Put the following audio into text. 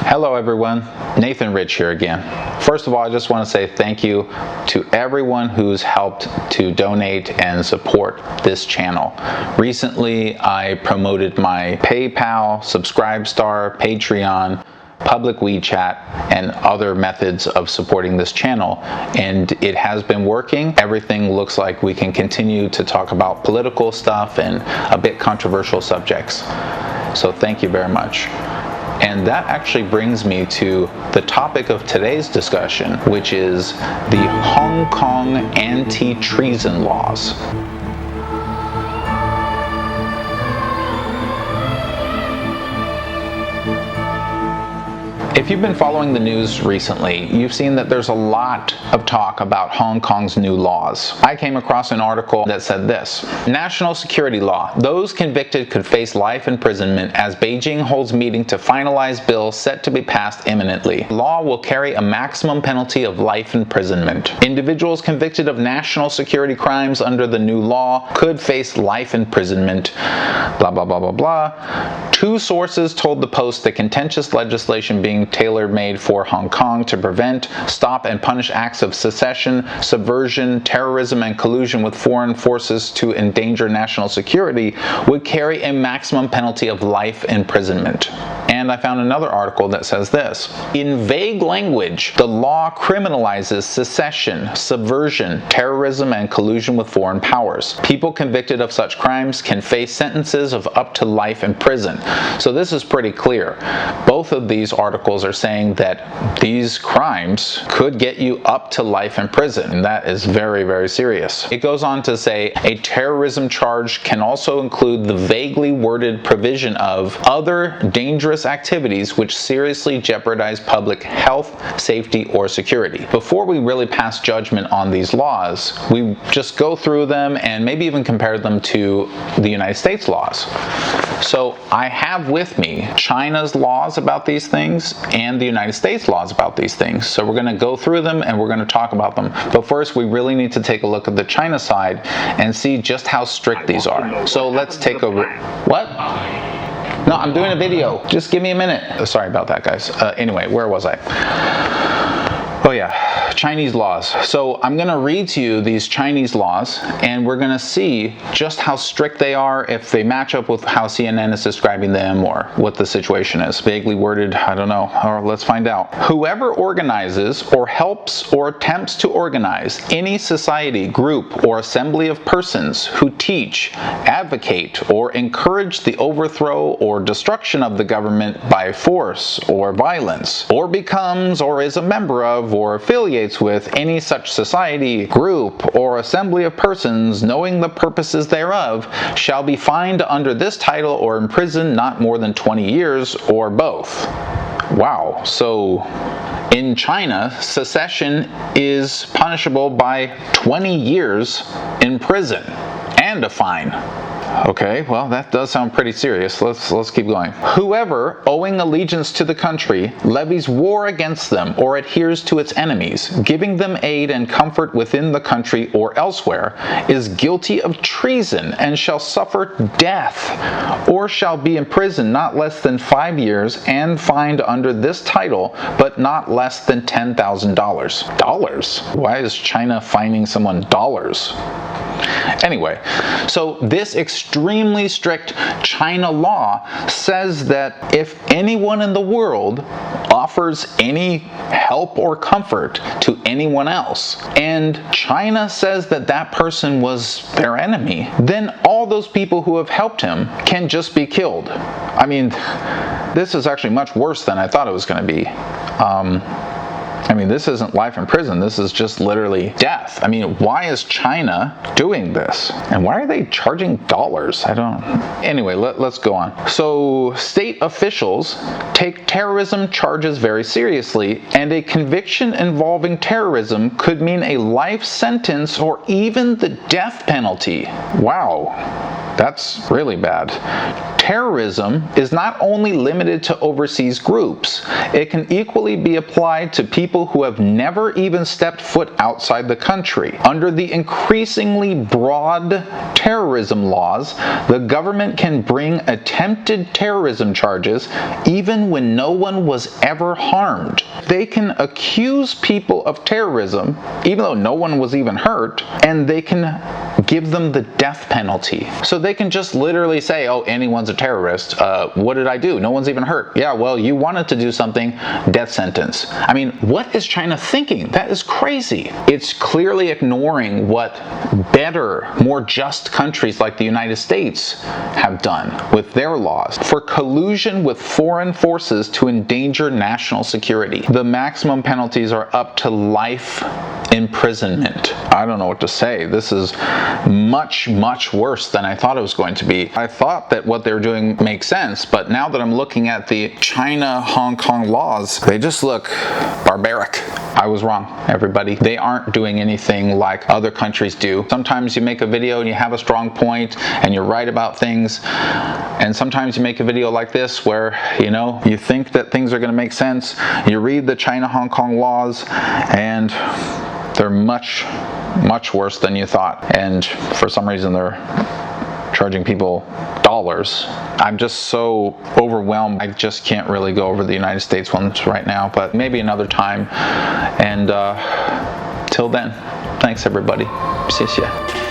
Hello everyone, Nathan Rich here again. First of all, I just want to say thank you to everyone who's helped to donate and support this channel. Recently, I promoted my PayPal, Subscribestar, Patreon, public WeChat, and other methods of supporting this channel, and it has been working. Everything looks like we can continue to talk about political stuff and a bit controversial subjects. So thank you very much. And that actually brings me to the topic of today's discussion, which is the Hong Kong anti-treason laws. If you've been following the news recently, you've seen that there's a lot of talk about Hong Kong's new laws. I came across an article that said this: National security law. Those convicted could face life imprisonment as Beijing holds meeting to finalize bill set to be passed imminently. Law will carry a maximum penalty of life imprisonment. Individuals convicted of national security crimes under the new law could face life imprisonment. Blah, blah, blah, blah, blah. Two sources told the Post the contentious legislation being tailor-made for Hong Kong to prevent, stop, and punish acts of secession, subversion, terrorism, and collusion with foreign forces to endanger national security would carry a maximum penalty of life imprisonment. And I found another article that says this: in vague language, the law criminalizes secession, subversion, terrorism, and collusion with foreign powers. People convicted of such crimes can face sentences of up to life in prison. So this is pretty clear. Both of these articles are saying that these crimes could get you up to life in prison, and that is very, very serious. It goes on to say a terrorism charge can also include the vaguely worded provision of other dangerous activities which seriously jeopardize public health, safety, or security. Before we really pass judgment on these laws, we just go through them and maybe even compare them to the United States laws. So I have with me China's laws about these things and the United States laws about these things. So we're going to go through them and we're going to talk about them. But first, we really need to take a look at the China side and see just how strict these are. So let's take over. What? No, I'm doing a video. Just give me a minute. Sorry about that, guys. Anyway, where was I? Oh yeah, Chinese laws. So I'm going to read to you these Chinese laws, and we're going to see just how strict they are, if they match up with how CNN is describing them, or what the situation is. Vaguely worded, I don't know, or let's find out. Whoever organizes or helps or attempts to organize any society, group, or assembly of persons who teach, advocate, or encourage the overthrow or destruction of the government by force or violence, or becomes or is a member of or affiliates with any such society, group, or assembly of persons, knowing the purposes thereof, shall be fined under this title or imprisoned not more than 20 years, or both. Wow. So in China, secession is punishable by 20 years in prison and a fine. Okay, well, that does sound pretty serious. Let's keep going. Whoever, owing allegiance to the country, levies war against them or adheres to its enemies, giving them aid and comfort within the country or elsewhere, is guilty of treason and shall suffer death, or shall be imprisoned not less than 5 years and fined under this title, but not less than $10,000. Dollars? Why is China fining someone dollars? Anyway, so this extremely strict China law says that if anyone in the world offers any help or comfort to anyone else, and China says that that person was their enemy, then all those people who have helped him can just be killed. I mean, this is actually much worse than I thought it was going to be. I mean, this isn't life in prison. This is just literally death. I mean, why is China doing this? And why are they charging dollars? I don't know. Anyway, let's go on. So state officials take terrorism charges very seriously, and a conviction involving terrorism could mean a life sentence or even the death penalty. Wow. That's really bad. terrorism is not only limited to overseas groups, it can equally be applied to people who have never even stepped foot outside the country. Under the increasingly broad terrorism laws, the government can bring attempted terrorism charges even when no one was ever harmed. They can accuse people of terrorism even though no one was even hurt, and they can give them the death penalty. So they can just literally say, oh, anyone's a terrorist. What did I do? No one's even hurt. Yeah, well, you wanted to do something, death sentence. I mean, what is China thinking? That is crazy. It's clearly ignoring what better, more just countries like the United States have done with their laws. For collusion with foreign forces to endanger national security, the maximum penalties are up to life imprisonment. I don't know what to say. This is much, much worse than I thought it was going to be. I thought that what they were doing makes sense, but now that I'm looking at the China-Hong Kong laws, they just look barbaric. I was wrong, everybody. They aren't doing anything like other countries do. Sometimes you make a video and you have a strong point and you're right about things, and sometimes you make a video like this where, you know, you think that things are going to make sense. You read the China-Hong Kong laws and they're much, much worse than you thought. And for some reason they're charging people dollars. I'm just so overwhelmed. I just can't really go over the United States ones right now, but maybe another time. And till then, thanks everybody. See ya.